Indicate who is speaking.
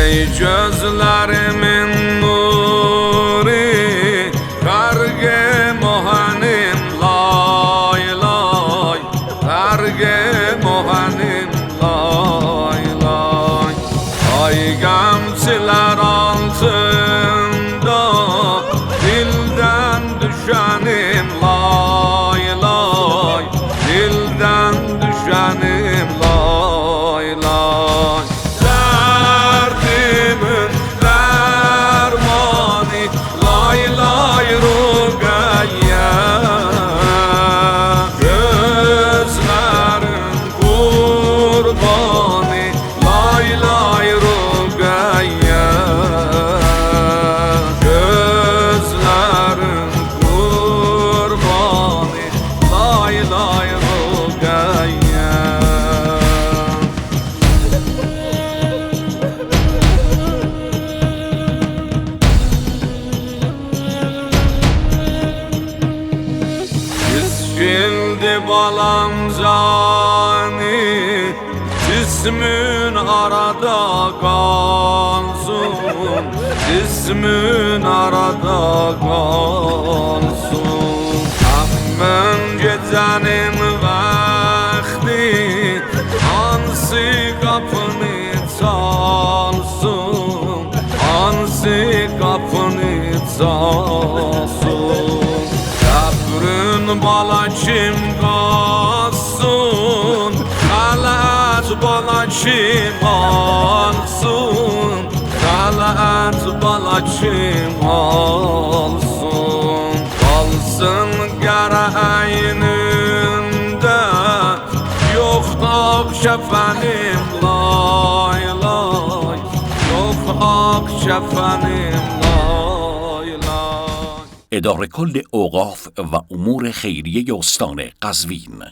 Speaker 1: Ey gözlerimin nuri, karge mohanim lay lay, karge mohanim lay lay. Ay gamçılar altında dilden düşenim lay lay, dilden düşenim lay lay. Derdimin dermani lay lay Rugayye, gözlerin kurbanı lay lay Rugayye, gözlerin kurbanı lay lay Rugayye. Şimdi balam cani, cismin arada kalsın, cismin arada kalsın. Ammın gecenin vakti, hansı kapını çalsın, hansı kapını çalsın. Köprün bala kim kalsın, kalat bala kim alsın, kalat bala kim alsın. Kalsın qara əynində, yox ak şəfənim lay lay, yox ak şəfənim lay lay.
Speaker 2: اداره کل اوقاف و امور خیریه استان قزوین